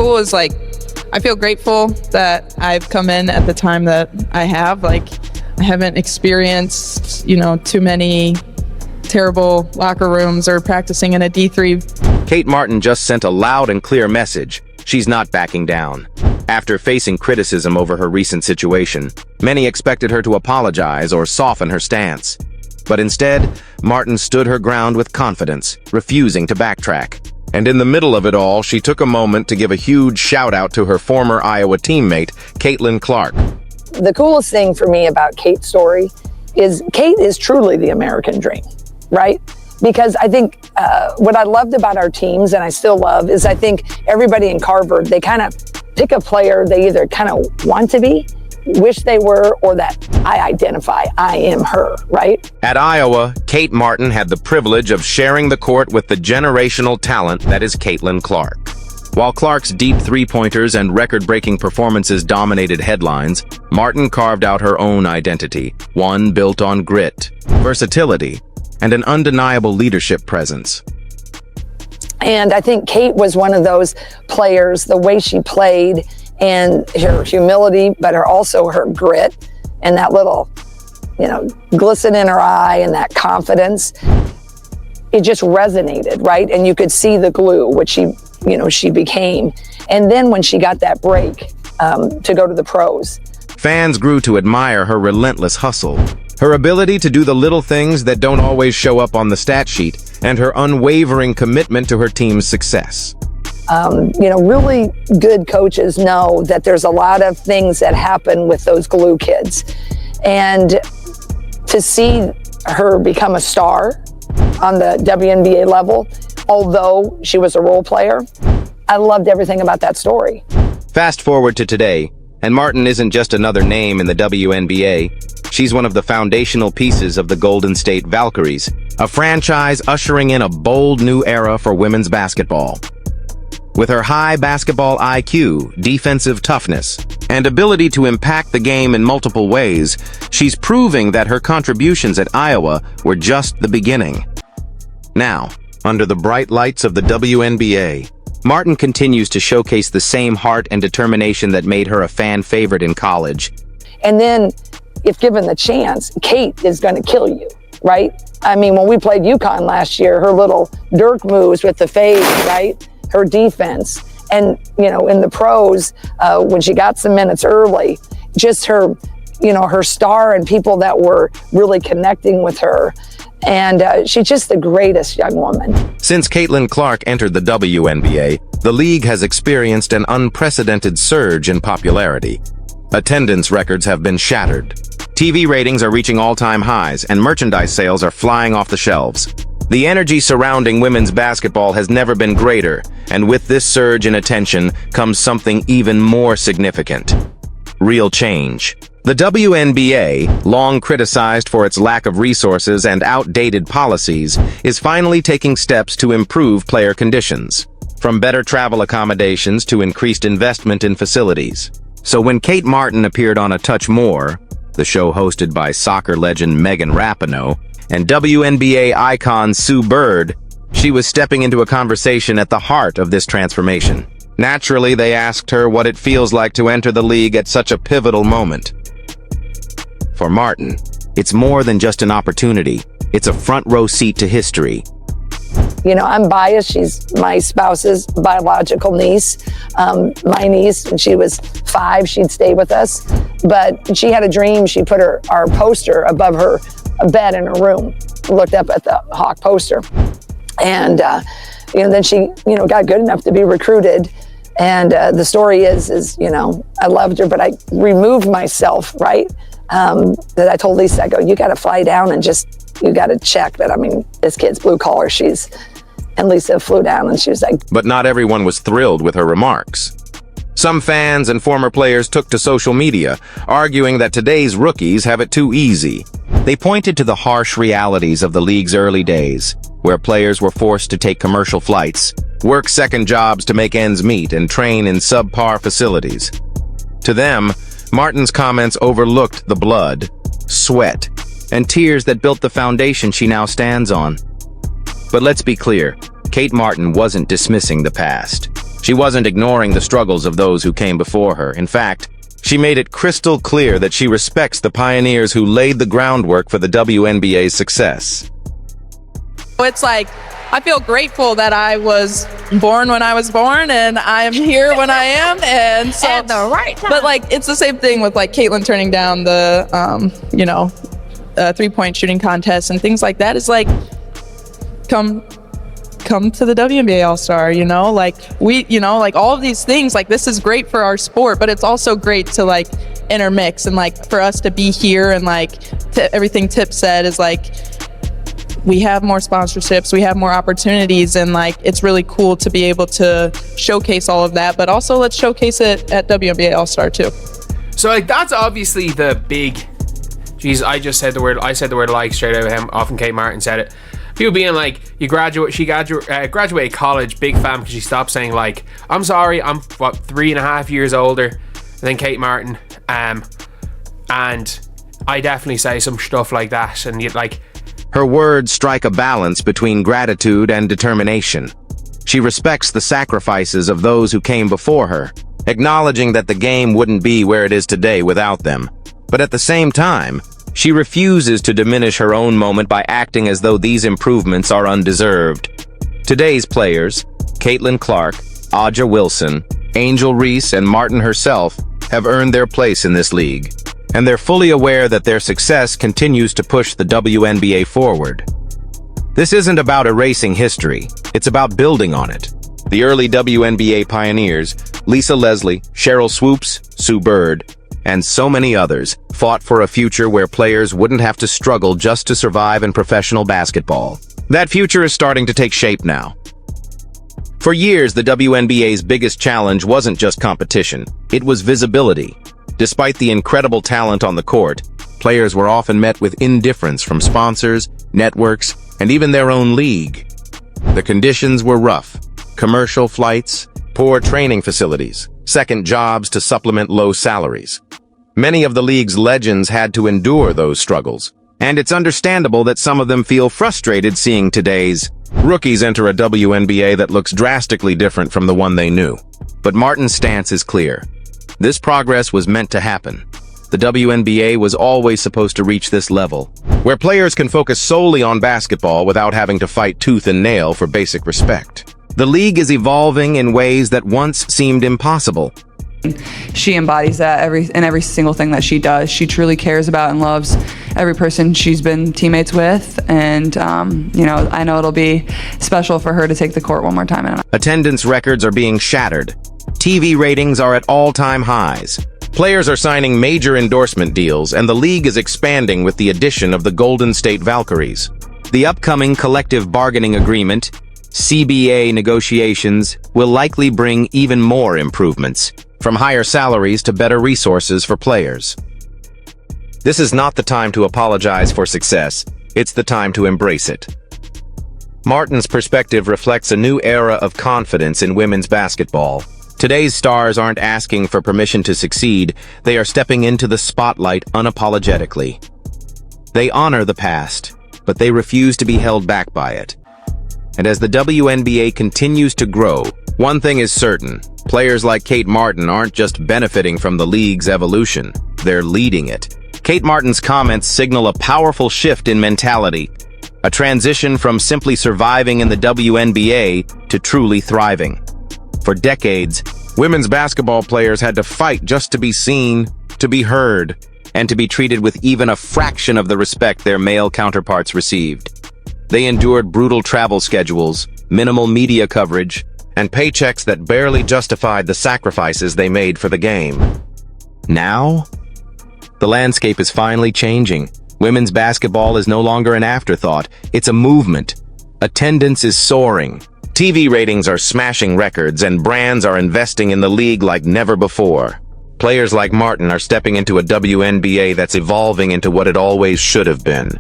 cool is like, I feel grateful that I've come in at the time that I have. Like, I haven't experienced, too many terrible locker rooms or practicing in a D3. Kate Martin just sent a loud and clear message. She's not backing down. After facing criticism over her recent situation, many expected her to apologize or soften her stance. But instead, Martin stood her ground with confidence, refusing to backtrack. And in the middle of it all, she took a moment to give a huge shout-out to her former Iowa teammate, Caitlin Clark. The coolest thing for me about Kate's story is Kate is truly the American dream, right? Because I think what I loved about our teams, and I still love, is I think everybody in Carver, they kind of pick a player they either kind of want to be, wish they were, or that I identify, I am her, right? At Iowa, Kate Martin had the privilege of sharing the court with the generational talent that is Caitlin Clark. While Clark's deep three-pointers and record-breaking performances dominated headlines, Martin carved out her own identity, one built on grit, versatility, and an undeniable leadership presence. And I think Kate was one of those players, the way she played and her humility, but also her grit and that little, glisten in her eye and that confidence, it just resonated, right? And you could see the glue, which she became. And then when she got that break to go to the pros, fans grew to admire her relentless hustle, her ability to do the little things that don't always show up on the stat sheet, and her unwavering commitment to her team's success. Really good coaches know that there's a lot of things that happen with those glue kids. And to see her become a star on the WNBA level, although she was a role player, I loved everything about that story. Fast forward to today, and Martin isn't just another name in the WNBA. She's one of the foundational pieces of the Golden State Valkyries, a franchise ushering in a bold new era for women's basketball. With her high basketball IQ, defensive toughness, and ability to impact the game in multiple ways, she's proving that her contributions at Iowa were just the beginning. Now, under the bright lights of the WNBA, Martin continues to showcase the same heart and determination that made her a fan favorite in college. And then, if given the chance, Kate is going to kill you, right? I mean, when we played UConn last year, her little Dirk moves with the fade, right? Her defense. And, in the pros, when she got some minutes early, just her, her star and people that were really connecting with her. And she's just the greatest young woman. Since Caitlin Clark entered the WNBA, the league has experienced an unprecedented surge in popularity. Attendance records have been shattered. TV ratings are reaching all-time highs, and merchandise sales are flying off the shelves. The energy surrounding women's basketball has never been greater, and with this surge in attention comes something even more significant: real change. The WNBA, long criticized for its lack of resources and outdated policies, is finally taking steps to improve player conditions, from better travel accommodations to increased investment in facilities. So when Kate Martin appeared on A Touch More, the show hosted by soccer legend Megan Rapinoe, and WNBA icon Sue Bird, she was stepping into a conversation at the heart of this transformation. Naturally, they asked her what it feels like to enter the league at such a pivotal moment. For Martin, it's more than just an opportunity. It's a front-row seat to history. I'm biased. She's my spouse's biological niece. My niece, when she was 5, she'd stay with us. But she had a dream. She put our poster above her bed in her room, looked up at the Hawk poster. And, then she, got good enough to be recruited. And the story is, I loved her, but I removed myself, right? That I told Lisa, I go, you got to fly down and you got to check that. This kid's blue collar. And Lisa flew down and she was like. But not everyone was thrilled with her remarks. Some fans and former players took to social media, arguing that today's rookies have it too easy. They pointed to the harsh realities of the league's early days, where players were forced to take commercial flights, work second jobs to make ends meet, and train in subpar facilities. To them, Martin's comments overlooked the blood, sweat, and tears that built the foundation she now stands on. But let's be clear, Kate Martin wasn't dismissing the past. She wasn't ignoring the struggles of those who came before her. In fact, she made it crystal clear that she respects the pioneers who laid the groundwork for the WNBA's success. It's like, I feel grateful that I was born when I was born, and I am here when I am, and so at the right time. But like, it's the same thing with like Caitlin turning down the, three-point shooting contest and things like that. Is like, come to the WNBA All-Star, like all of these things, like this is great for our sport, but it's also great to like intermix and like for us to be here and like everything Tip said is like, we have more sponsorships, we have more opportunities, and like it's really cool to be able to showcase all of that, but also let's showcase it at WNBA All-Star too. So like that's obviously the big, I said the word like straight out of him. Often Kate Martin said it. People being like, she graduated college, big fan, because she stopped saying like, I'm sorry, I'm 3.5 years older than Kate Martin, and I definitely say some stuff like that, and yet like, Her words strike a balance between gratitude and determination. She respects the sacrifices of those who came before her, acknowledging that the game wouldn't be where it is today without them. But at the same time, she refuses to diminish her own moment by acting as though these improvements are undeserved. Today's players, Caitlin Clark, Aja Wilson, Angel Reese, and Martin herself, have earned their place in this league, and they're fully aware that their success continues to push the WNBA forward. This isn't about erasing history, it's about building on it. The early WNBA pioneers, Lisa Leslie, Cheryl Swoops, Sue Bird, and so many others, fought for a future where players wouldn't have to struggle just to survive in professional basketball. That future is starting to take shape now. For years, the WNBA's biggest challenge wasn't just competition, it was visibility. Despite the incredible talent on the court, players were often met with indifference from sponsors, networks, and even their own league. The conditions were rough: commercial flights, poor training facilities, second jobs to supplement low salaries. Many of the league's legends had to endure those struggles, and it's understandable that some of them feel frustrated seeing today's rookies enter a WNBA that looks drastically different from the one they knew. But Martin's stance is clear. This progress was meant to happen. The WNBA was always supposed to reach this level, where players can focus solely on basketball without having to fight tooth and nail for basic respect. The league is evolving in ways that once seemed impossible. She embodies that in every single thing that she does. She truly cares about and loves every person she's been teammates with, and I know it'll be special for her to take the court one more time. Attendance records are being shattered. TV ratings are at all-time highs. Players are signing major endorsement deals, and the league is expanding with the addition of the Golden State Valkyries. The upcoming collective bargaining agreement, CBA negotiations, will likely bring even more improvements, from higher salaries to better resources for players. This is not the time to apologize for success, it's the time to embrace it. Martin's perspective reflects a new era of confidence in women's basketball. Today's stars aren't asking for permission to succeed, they are stepping into the spotlight unapologetically. They honor the past, but they refuse to be held back by it. And as the WNBA continues to grow, one thing is certain: players like Kate Martin aren't just benefiting from the league's evolution, they're leading it. Kate Martin's comments signal a powerful shift in mentality, a transition from simply surviving in the WNBA to truly thriving. For decades, women's basketball players had to fight just to be seen, to be heard, and to be treated with even a fraction of the respect their male counterparts received. They endured brutal travel schedules, minimal media coverage, and paychecks that barely justified the sacrifices they made for the game. Now, the landscape is finally changing. Women's basketball is no longer an afterthought, it's a movement. Attendance is soaring. TV ratings are smashing records, and brands are investing in the league like never before. Players like Martin are stepping into a WNBA that's evolving into what it always should have been: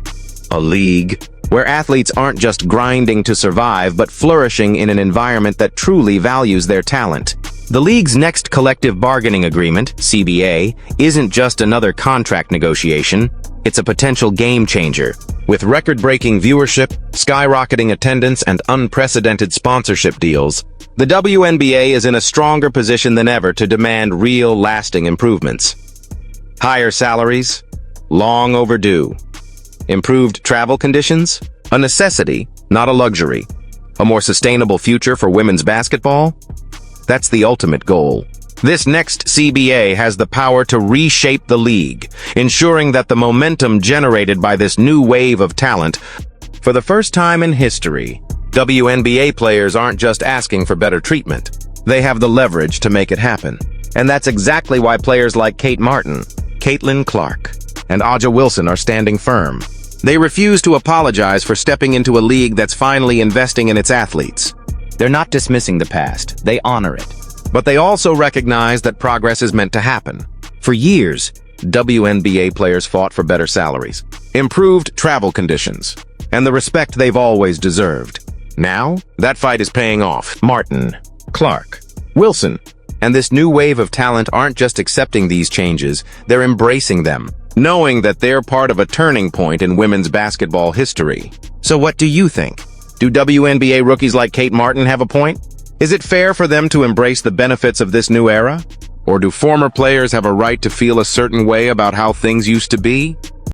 a league where athletes aren't just grinding to survive, but flourishing in an environment that truly values their talent. The league's next collective bargaining agreement, CBA, isn't just another contract negotiation, It's a potential game changer. With record-breaking viewership, skyrocketing attendance, and unprecedented sponsorship deals, the WNBA is in a stronger position than ever to demand real, lasting improvements. Higher salaries? Long overdue. Improved travel conditions? A necessity, not a luxury. A more sustainable future for women's basketball? That's the ultimate goal. This next CBA has the power to reshape the league, ensuring that the momentum generated by this new wave of talent. For the first time in history, WNBA players aren't just asking for better treatment. They have the leverage to make it happen. And that's exactly why players like Kate Martin, Caitlin Clark, and Aja Wilson are standing firm. They refuse to apologize for stepping into a league that's finally investing in its athletes. They're not dismissing the past, they honor it. But they also recognize that progress is meant to happen. For years, WNBA players fought for better salaries, improved travel conditions, and the respect they've always deserved. Now, that fight is paying off. Martin, Clark, Wilson, and this new wave of talent aren't just accepting these changes, they're embracing them, knowing that they're part of a turning point in women's basketball history. So what do you think? Do WNBA rookies like Kate Martin have a point? Is it fair for them to embrace the benefits of this new era? Or do former players have a right to feel a certain way about how things used to be?